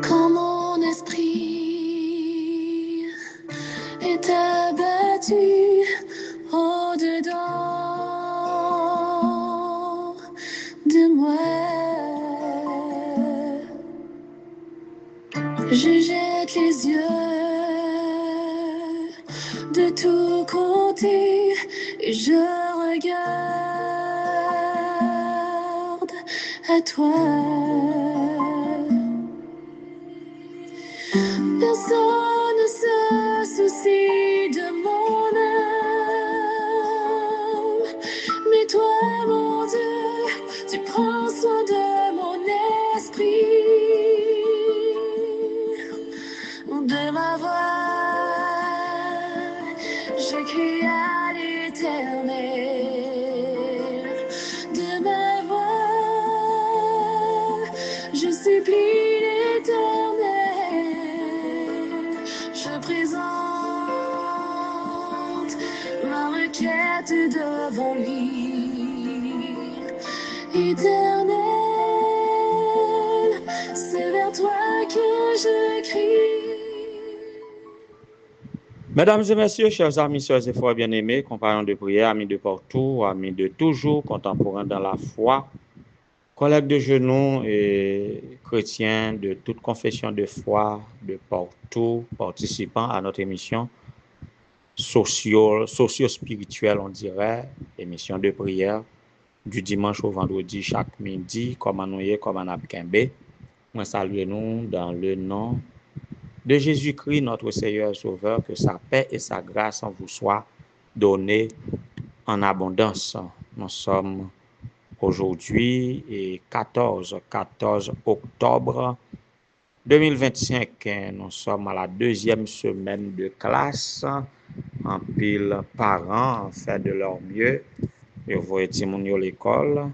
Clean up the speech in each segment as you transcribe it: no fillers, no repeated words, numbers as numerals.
Quand mon esprit est abattu au-dedans de moi, je jette les yeux de tous côtés et je regarde à toi. Personne ne se soucie de mon âme, mais toi, mon Dieu, tu prends soin de mon esprit, de ma voix. Je crie à l'Éternel, de ma voix. Je supplie l'Éternel. Je présente ma requête devant lui. Éternel, c'est vers toi que je crie. Mesdames et messieurs, chers amis, sœurs et frères bien-aimés, compagnons de prière, amis de partout, amis de toujours, contemporains dans la foi, collègues de genoux et chrétiens de toute confession de foi, de partout, participants à notre émission socio-spirituelle, on dirait, émission de prière du dimanche au vendredi chaque midi, comme nous y est, comme en Abkembe. Moi, saluez-nous dans le nom de Jésus-Christ, notre Seigneur et Sauveur, que sa paix et sa grâce en vous soient données en abondance. Nous sommes aujourd'hui et 14 octobre 2025. Nous sommes à la deuxième semaine de classe. En pile parents en fait de leur mieux. Ils voient l'école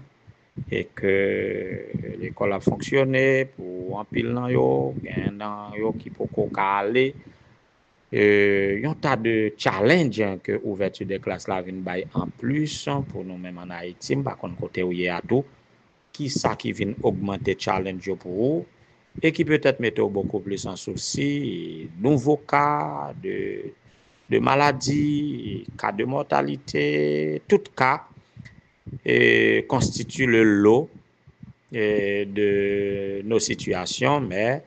et que l'école a fonctionné pour en pile nan yo, gen nan yo qui poko ka aller. Yon tas de challenge que ouverture des classes la vinn bay en plus pour nous même en Haïti, par contre côté où y a tout qui ça qui vient augmenter challenge pour vous et qui peut-être mettre beaucoup plus en souci nouveaux cas de maladies, cas de mortalité, tout cas constitue le lot de nos situations, mais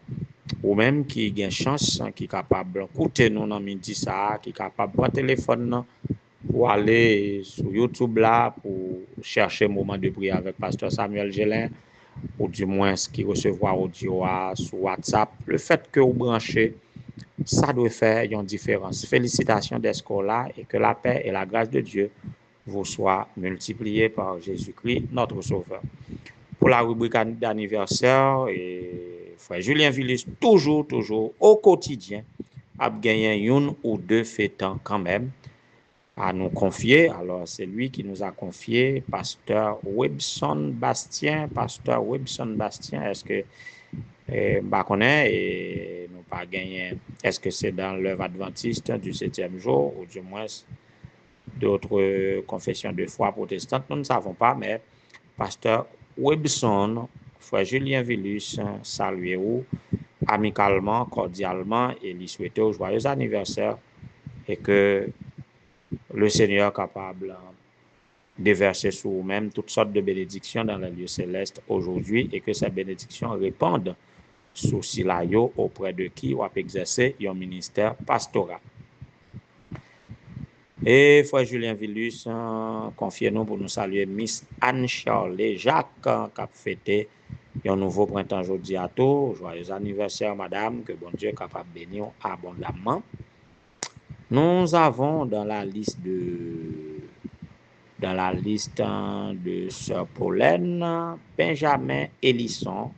ou même qui gagne chance, qui est capable d'écouter nous dans midi ça, qui est capable de prendre téléphone pour aller sur YouTube là, pour chercher un moment de prière avec Pasteur Samuel Gélin, ou du moins qui recevoir audio sur WhatsApp. Le fait que vous branchez, ça doit faire une différence. Félicitations d'être là et que la paix et la grâce de Dieu vous soient multipliées par Jésus-Christ, notre Sauveur. Pour la rubrique d'anniversaire, et frère Julien Villis, toujours, au quotidien, a gagné une ou deux fêtants quand même à nous confier. Alors, c'est lui qui nous a confié, Pasteur Webson Bastien. Pasteur Webson Bastien, est-ce que bah connaît et nous pas gagné, est-ce que c'est dans l'œuvre adventiste du 7e jour ou du moins d'autres confessions de foi protestantes, nous ne savons pas, mais Pasteur Webson, frère Julien Villis, saluez-vous amicalement, cordialement et lui souhaitez un joyeux anniversaire et que le Seigneur capable de verser sur vous-même toutes sortes de bénédictions dans les lieux célestes aujourd'hui et que ces bénédictions répandent sur Silayo auprès de qui on a exercé un ministère pastoral. Et frère Julien Vilus, confiez-nous pour nous saluer Miss Anne-Charles Jacques qui a fêté un nouveau printemps aujourd'hui à tout. Joyeux anniversaire madame, que bon Dieu est capable de bénir abondamment. Nous avons dans la liste de Sœur Pauline, Benjamin Elisson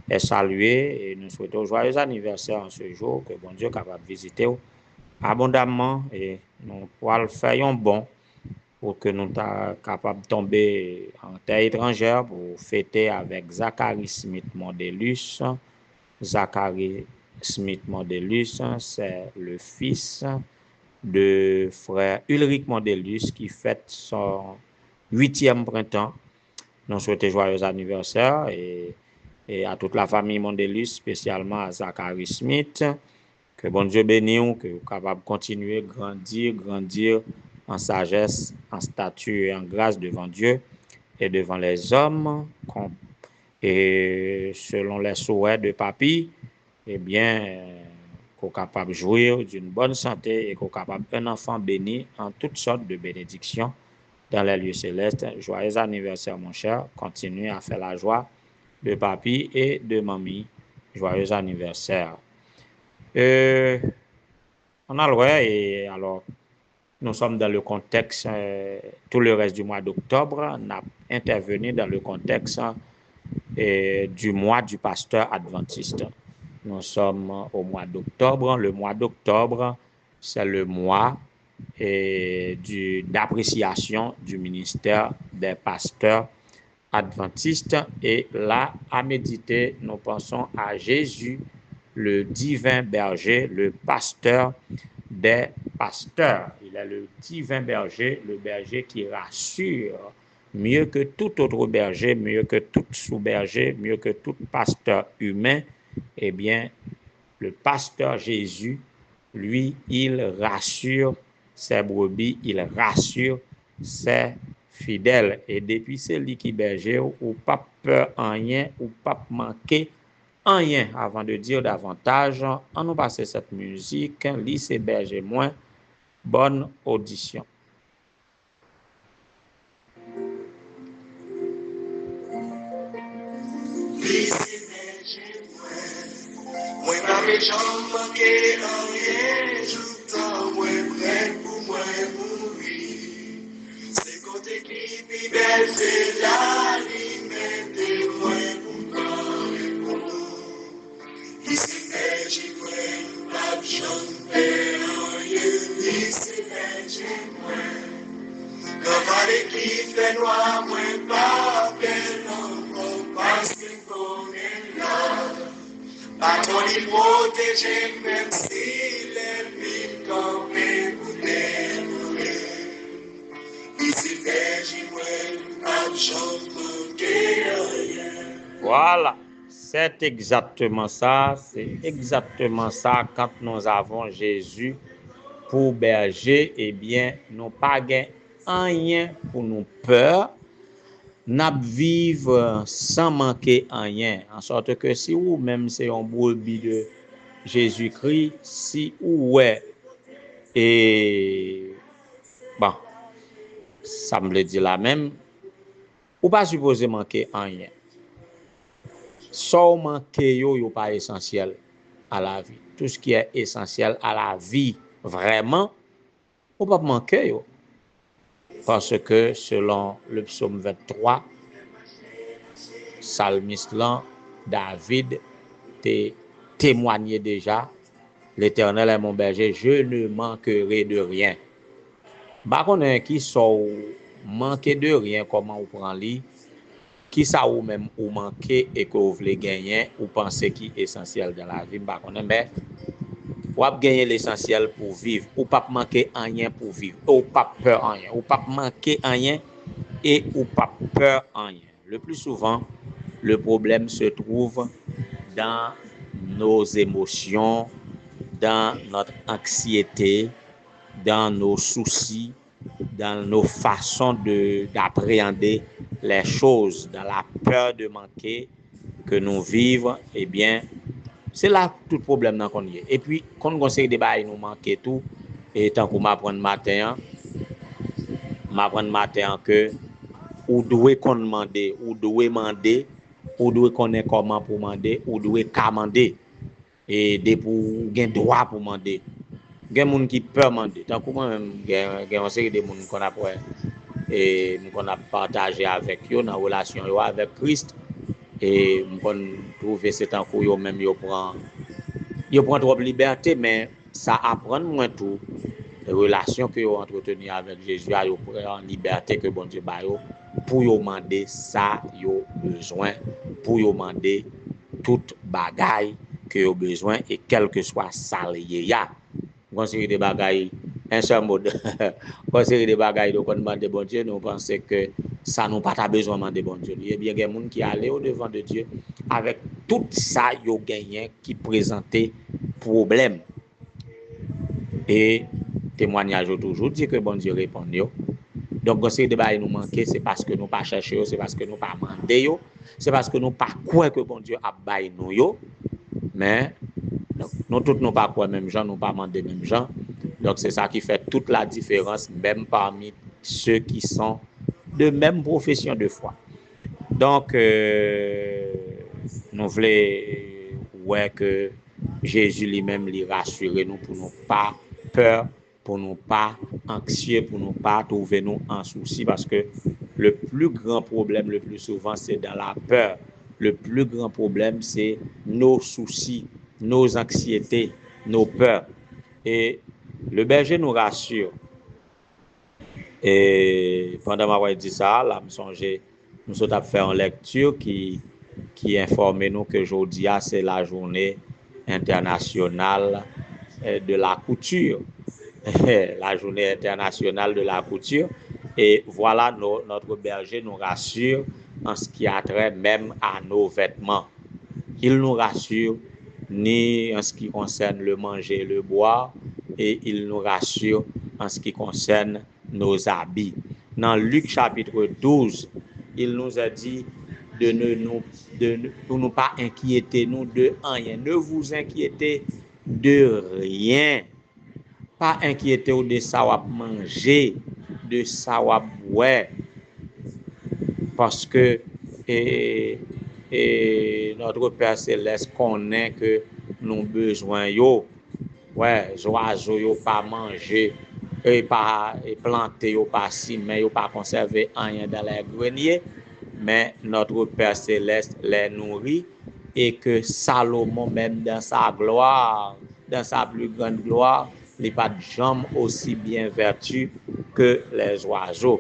est salué et nous souhaitons joyeux anniversaire en ce jour, que bon Dieu est capable de visiter abondamment et nous pourrons faire un bon pour que nous soyons capables de tomber en terre étrangère pour fêter avec Zachary Smith Mondelus. Zachary Smith Mondelus, c'est le fils de frère Ulrich Mondelus qui fête son 8e printemps. Nous souhaitons joyeux anniversaire et à toute la famille Mondelus, spécialement à Zachary Smith. Que bon Dieu bénisse, que vous capable de continuer, grandir en sagesse, en statut et en grâce devant Dieu et devant les hommes. Et selon les souhaits de papy, eh bien, qu'on capable de jouir d'une bonne santé et qu'on capable un enfant béni en toutes sortes de bénédictions dans les lieux célestes. Joyeux anniversaire, mon cher. Continue à faire la joie de papy et de mamie. Joyeux anniversaire. On a le droit et alors, nous sommes dans le contexte, tout le reste du mois d'octobre, on a intervenu dans le contexte du mois du pasteur adventiste. Nous sommes au mois d'octobre. Le mois d'octobre, c'est le mois d'appréciation du ministère des pasteurs adventistes. Et là, à méditer, nous pensons à Jésus, le divin berger, le pasteur des pasteurs. Il est le divin berger, le berger qui rassure mieux que tout autre berger, mieux que tout sous-berger, mieux que tout pasteur humain. Eh bien, le pasteur Jésus, lui, il rassure ses brebis, il rassure ses fidèles. Et depuis c'est lui qui berger, ou pas peur en rien, ou pas manquer en rien. Avant de dire davantage, on nous passe cette musique, lycée berger moins. Bonne audition. Moi pas mes jambes manquées en rien, j'entends moi prêt pour moi mourir. C'est côté qui vit belle, c'est la limite de moi pour parler pour nous. Ici j'ai moi pas chanter en rien, ici j'ai moi. Quand fallait qui fait noir, moi pas belle encore parce qu'il connaît là. Pas ton y protéger, même si l'ennemi campé pour dévorer. Ici, voilà, c'est exactement ça. C'est exactement ça quand nous avons Jésus pour berger. Eh bien, nous pas rien pour nous peur. Nous vivre sans manquer rien. En sorte que si ou même c'est un brebis de Jésus-Christ, si ou ouais, et bon, ça me le dit la même, ou pas supposé manquer rien. Sans manquer yo pas essentiel à la vie. Tout ce qui est essentiel à la vie, vraiment, ou pas manquer yo. Parce que selon le psaume 23, psalmiste là, David t'a témoigné déjà, l'Éternel est mon berger, je ne manquerai de rien. Par contre, qui sont manquer de rien, comment on prend lui, qui ça ou même ou manquer et que vous voulez gagner, ou pensez qui est essentiel dans la vie, par contre, mais ou gagner l'essentiel pour vivre, ou pas manquer rien pour vivre, ou pas peur en rien, ou pas manquer rien et ou pas peur en rien. Le plus souvent, le problème se trouve dans nos émotions, dans notre anxiété, dans nos soucis, dans nos façons d'appréhender les choses, dans la peur de manquer que nous vivons. Eh bien, c'est là tout problème qu'on y est. Et puis, quand on conseille des bails, nous manquer tout, et tant qu'on m'apprend matin que ou doit qu'on demander, ou doit connaître comment pour demander, ou doit commander et des pour gain droit pour demander. Gen moun qui peut demander. Tant que moi-même gen on série de moun qu'on a et qu'on a partagé avec eux dans relation avec Christ et qu'on trouve c'est tant que yo même yo prend trop de liberté mais ça apprend moins tout relation que yo entretenir avec Jésus yo prend en liberté que bon Dieu ba yo pour yo demander ça yo besoin pour yo demander toute bagaille que yo besoin et quel que soit ça lié ya. Une série de bagailles un seul mode. Quand c'est des bagailles de qu'on demande bon Dieu, nous pensons que ça nous pas besoin de demander bon Dieu. Il y a bien des gens qui allaient au devant de Dieu avec tout ça yo gagné qui présentait problème. Et témoignage toujours dit que bon Dieu répond yo. Donc quand c'est des bagailles nous manquer, c'est parce que nous pas chercher, c'est parce que nous pas demander yo, c'est parce que nous pas croire que bon Dieu a bail nous yo. Mais nous tous nous pas croire même gens, nous pas demander même gens. Donc c'est ça qui fait toute la différence même parmi ceux qui sont de même profession de foi. Donc nous voulons ouais que Jésus lui-même lui rassurer nous pour nous pas peur, pour nous pas anxieux, pour nous pas trouver nous en souci parce que le plus grand problème le plus souvent c'est dans la peur. Le plus grand problème c'est nos soucis, nos anxiétés, nos peurs. Et le berger nous rassure. Et pendant m'avoir dit ça, là, nous sommes fait une lecture qui informe nous que aujourd'hui, c'est la journée internationale de la couture. La journée internationale de la couture. Et voilà, notre berger nous rassure en ce qui a trait même à nos vêtements. Il nous rassure ni en ce qui concerne le manger et le boire, et il nous rassure en ce qui concerne nos habits. Dans Luc chapitre 12, il nous a dit pour ne pas inquiéter nous de rien. Ne vous inquiétez de rien. Pas inquiéter de ça à manger, de ça à boire. Parce que et notre Père Céleste connaît que nous besoin yo. Ouais, oiseaux yo pas manger, et pas planter yo pas simer, yo pas conserver rien dans les greniers, mais notre Père Céleste les nourrit et que Salomon même dans sa gloire, dans sa plus grande gloire, il pas de jambe aussi bien vertu que les oiseaux.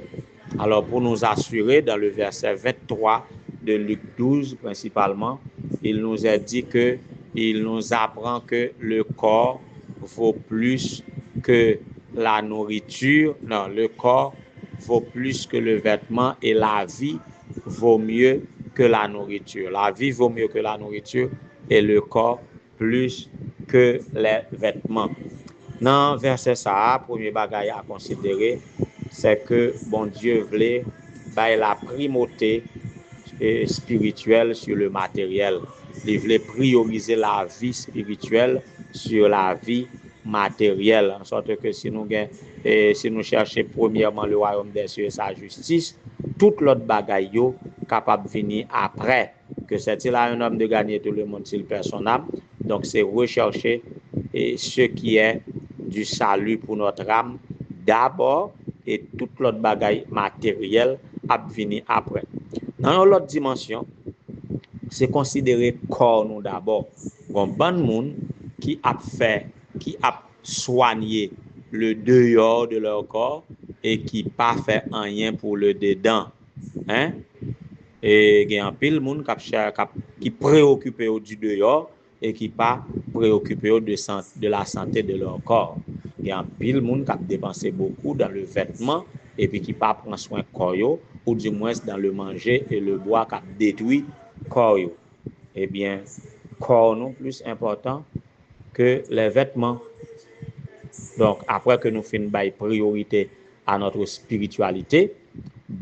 Alors pour nous assurer dans le verset 23 de Luc 12 principalement, il nous a dit que il nous apprend que le corps vaut plus que la nourriture. Non, le corps vaut plus que le vêtement et la vie vaut mieux que la nourriture. La vie vaut mieux que la nourriture et le corps plus que les vêtements. Dans verset ça, premier bagage à considérer, c'est que bon Dieu voulait la primauté spirituelle sur le matériel. Il voulait prioriser la vie spirituelle sur la vie matérielle, en sorte que si nous cherchons premièrement le royaume des cieux et sa justice, toute l'autre bagaille yo capable de venir après. Que c'est-il à un homme de gagner tout le monde s'il perd son âme? Donc c'est rechercher ce qui est du salut pour notre âme d'abord et toute l'autre bagaille matérielle à venir après. Dans l'autre dimension, c'est considérer corps nous d'abord. Bon monde qui a soigné le dehors de leur corps et qui pas fait rien pour le dedans. Hein? Et il y a un pile monde qui préoccupé du dehors et qui pas préoccupé de la santé de leur corps. Il y a un pile monde qui a dépensé beaucoup dans le vêtement et puis qui pas prend soin corps ou du moins dans le manger et le boire qui a détruit corps. Eh bien, corps non plus important que les vêtements. Donc, après que nous finissons par priorité à notre spiritualité,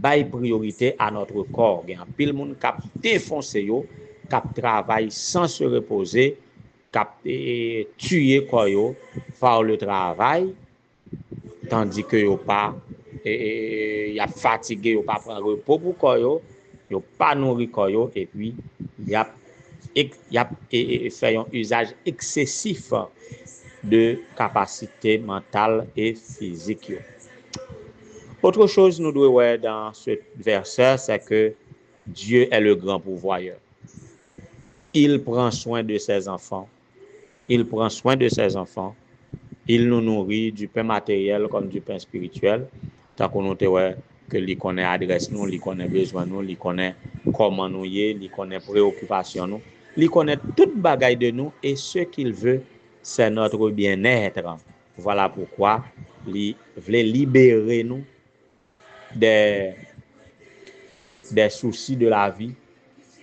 par priorité à notre corps. Il y a un pile monde qui a défoncé yo, qui travaille sans se reposer, qui a tué corps yo par le travail, tandis que yo pas y a fatigué, yo pas prendre repos pour corps yo pas nourri corps yo et puis y a fait un usage excessif de capacité mentale et physique. Autre chose nous devons voir dans ce verset, c'est que Dieu est le grand pourvoyeur. Il prend soin de ses enfants. Il prend soin de ses enfants. Il nous nourrit du pain matériel comme du pain spirituel. Tant qu'on note que il connaît adresse nous, il connaît besoin nous, il connaît comment nous y est, il connaît préoccupation nous, il connaît toute bagaille de nous et ce qu'il veut, c'est notre bien-être. Voilà pourquoi voulait libérer nous des soucis de la vie.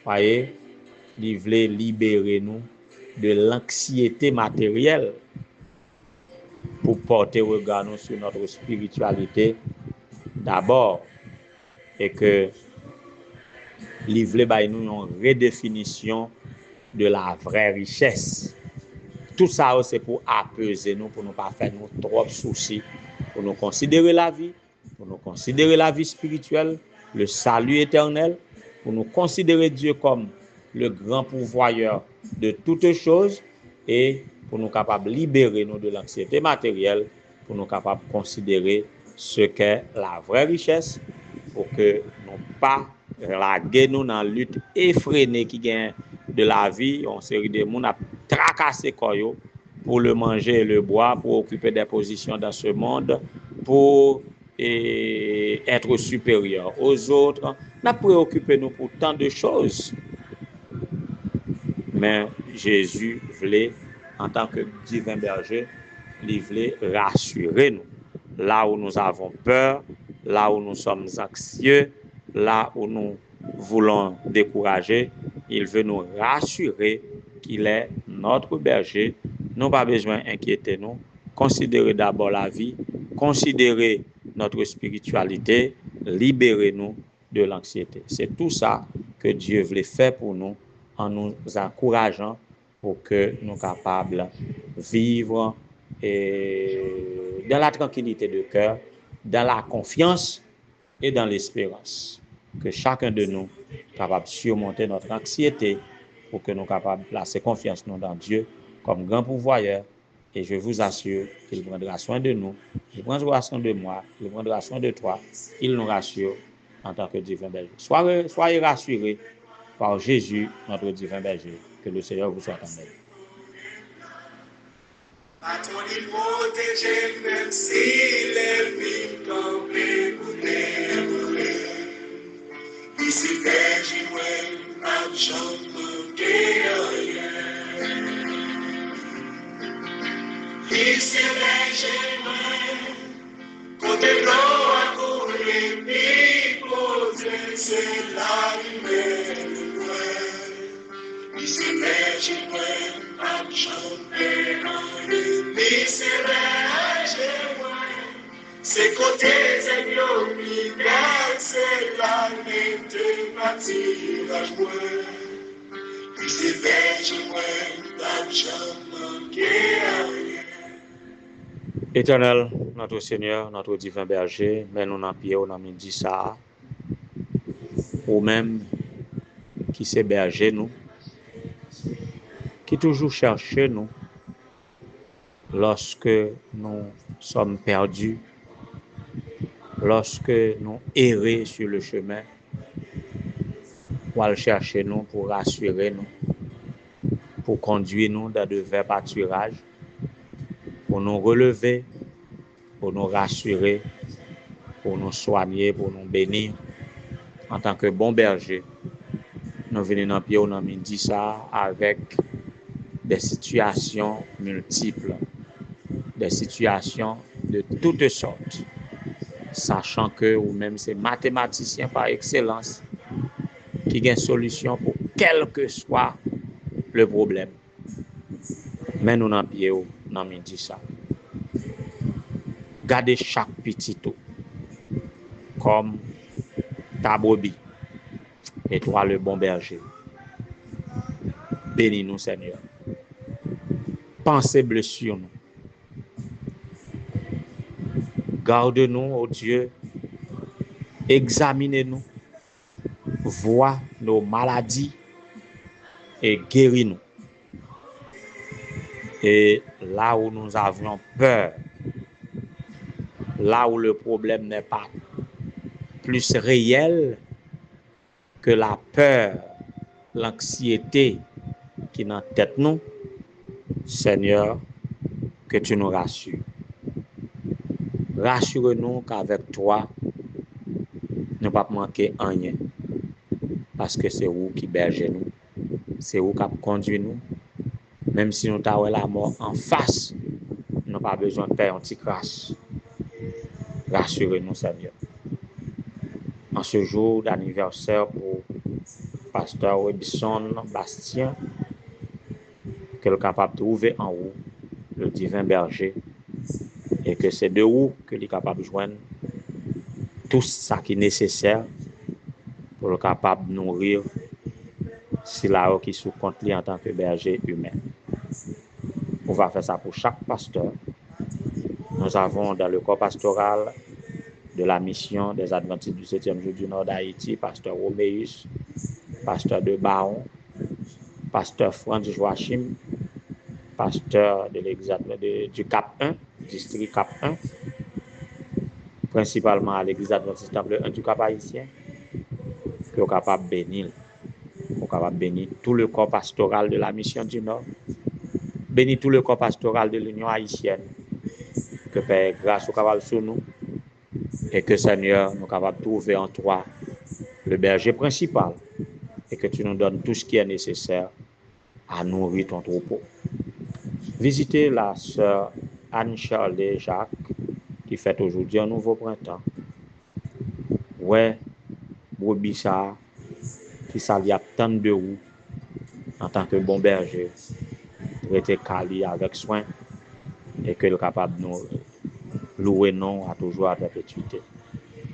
Voyez, il voulait libérer nous de l'anxiété matérielle pour porter regard nous sur notre spiritualité d'abord et que il voulait bailler nous une redéfinition de la vraie richesse. Tout ça c'est pour apaiser nous, pour ne pas faire nous trop soucis, pour nous considérer la vie, pour nous considérer la vie spirituelle, le salut éternel, pour nous considérer Dieu comme le grand pourvoyeur de toutes choses et pour nous capables de libérer nous de l'anxiété matérielle, pour nous capables de considérer ce qu'est la vraie richesse, pour que nous pas laguer nous dans la lutte effrénée qui gagne de la vie. On série de monde a tracassé koyo pour le manger et le boire, pour occuper des positions dans ce monde, pour être supérieur aux autres. On a préoccupé nous pour tant de choses. Mais Jésus voulait, en tant que divin berger, il voulait rassurer nous. Là où nous avons peur, là où nous sommes anxieux, là où nous voulons décourager, il veut nous rassurer qu'il est notre berger. Nous pas besoin d'inquiéter nous. Considérez d'abord la vie, considérez notre spiritualité, libérez-nous de l'anxiété. C'est tout ça que Dieu voulait faire pour nous en nous encourageant pour que nous soyons capables de vivre dans la tranquillité de cœur, dans la confiance et dans l'espérance. Que chacun de nous soit capable de surmonter notre anxiété pour que nous soyons capables de placer confiance dans Dieu comme grand pourvoyeur. Et je vous assure qu'il prendra soin de nous, il prendra soin de moi, il prendra soin de toi, il nous rassure en tant que divin berger. Soyez rassurés par Jésus, notre divin berger. Que le Seigneur vous soit en aide. À toi il protéger, même si l'ennemi campé pour t'ébouler. Ici, berger, ouais, ma jambe guerrière. Ici, berger, ouais, côté blanc à courir, mi côté, c'est la lumière, ouais. Ici, berger, ouais, ma jambe guerrière. C'est côté Seigneur, c'est la nette bâtie la joie. Puis c'est verge, la jambe qui est. Éternel, notre Seigneur, notre divin berger, mais nous n'en pied, on a dit ça, ou même qui s'est berger nous, qui toujours cherche nous, lorsque nous sommes perdus, lorsque nous errons sur le chemin, pour aller chercher nous, pour rassurer nous, pour conduire nous dans de verts pâturages, pour nous relever, pour nous rassurer, pour nous soigner, pour nous bénir. En tant que bon berger, nous venons dans le pied, on a dit ça avec des situations multiples, des situations de toutes sortes, sachant que ou même c'est mathématicien par excellence qui a une solution pour quel que soit le problème. Mais nous n'en pied, on a dit ça. Gardez chaque petit tout comme ta brebis et toi le bon berger. Bénis-nous, Seigneur. Pensez blessure nous. Garde-nous, ô Dieu. Examinez-nous. Vois nos maladies et guéris-nous. Et là où nous avions peur, là où le problème n'est pas plus réel que la peur, l'anxiété qui est dans la tête nous, Seigneur, que tu nous rassures. Rassure-nous qu'avec toi, nous ne pas manquer rien. Parce que c'est vous qui bergez nous. C'est vous qui conduit nous. Même si nous avons la mort en face, nous n'avons pas besoin de faire un petit crash. Rassurez-nous, Seigneur. En ce jour d'anniversaire pour Pasteur Webson Bastien, qu'elle est capable de trouver en vous le divin berger et que c'est de vous que est capable de joindre tout ça qui est nécessaire pour être capable de nourrir si là qui sous compte lui en tant que berger humain. On va faire ça pour chaque pasteur. Nous avons dans le corps pastoral de la mission des Adventistes du 7e jour du Nord d'Haïti, pasteur Roméus, pasteur de Baron, pasteur Franz Joachim, pasteur de l'église du Cap 1, district Cap 1, principalement à l'église adventiste temple 1 du Cap haïtien, qui est capable de bénir. Capable de bénir tout le corps pastoral de la mission du Nord, bénir tout le corps pastoral de l'Union haïtienne, que Père grâce au capable sur nous, et que Seigneur nous capable de trouver en toi le berger principal, et que tu nous donnes tout ce qui est nécessaire à nourrir ton troupeau. Visitez la sœur Anne-Charles Jacques, qui fête aujourd'hui un nouveau printemps. Ouais, brebis ça, qui s'allie à tant de vous, en tant que bon berger, traiter Kali avec soin, et que le capable de nous louer non à toujours à perpétuité.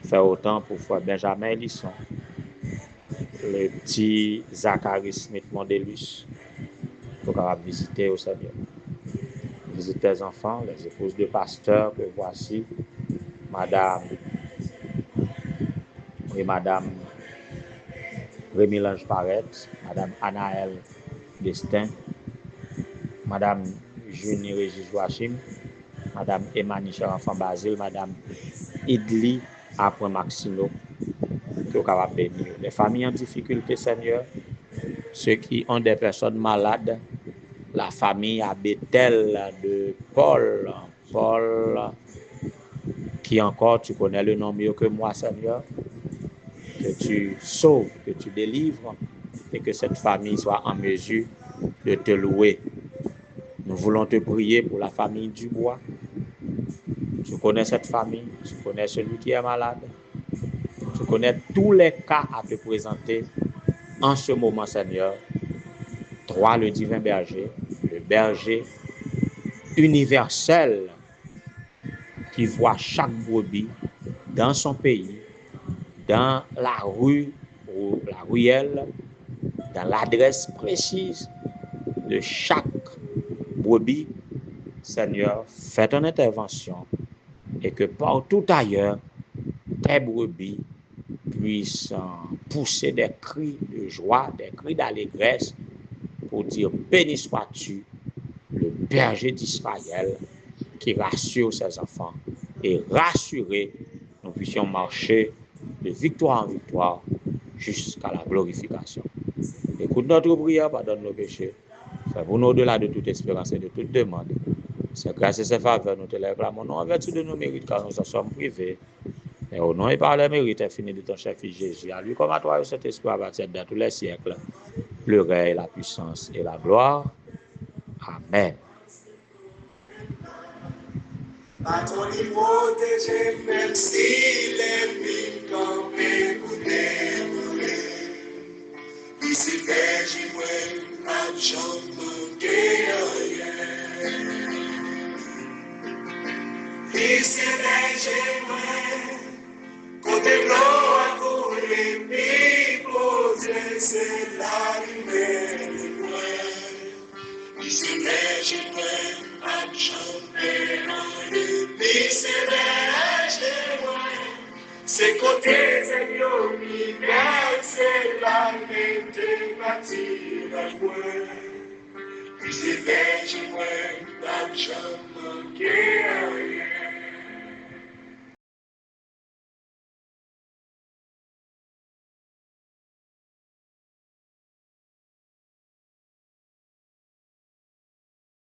Faire autant pour faire Benjamin Elisson, le petit Zachary Smith Mondelus, pour capable visiter au Seigneur. Visiter les enfants, les épouses de pasteurs que voici, Madame Rémi-Lange Parette, Madame Anaël Destin, Madame Junie Régis Joachim, Madame Emmanuel Cher-Enfant Basile, Madame Idli Apre Maxino, qui sont capables de bénir. Les familles en difficulté, Seigneur, ceux qui ont des personnes malades, la famille à Bethel de Paul, qui encore, tu connais le nom mieux que moi, Seigneur, que tu sauves, que tu délivres, et que cette famille soit en mesure de te louer. Nous voulons te prier pour la famille Dubois. Tu connais cette famille, tu connais celui qui est malade, tu connais tous les cas à te présenter en ce moment, Seigneur. Toi, le divin berger, le berger universel qui voit chaque brebis dans son pays, dans la rue ou la ruelle, dans l'adresse précise de chaque brebis. Seigneur, fais ton intervention et que partout ailleurs, tes brebis puissent pousser des cris de joie, des cris d'allégresse pour dire béni sois-tu, le berger d'Israël qui rassure ses enfants et rassurer, nous puissions marcher de victoire en victoire jusqu'à la glorification. Écoute notre prière, pardonne nos péchés, fais pour nous au-delà de toute espérance et de toute demande. C'est grâce à ces faveurs, nous te les réclamons, non en vertu de nos mérites, car nous en sommes privés. Et au nom et par les mérites infinis de ton chef fils Jésus, à lui comme à toi, au Saint-Esprit, à partir de tous les siècles, le règne, la puissance et la gloire. Amen. À ton niveau, t'es même si l'ennemi campé pour dévorer. Ici, j'ai moi, ma chambre guerrière. Ici, j'ai moi, côté blanc à couler, mi poser, c'est la lumière. Ici, j'ai moi, ma chambre guerrière. C'est côté Seigneur, c'est la de bâtir la voie. Puis c'est moi, la chambre qui est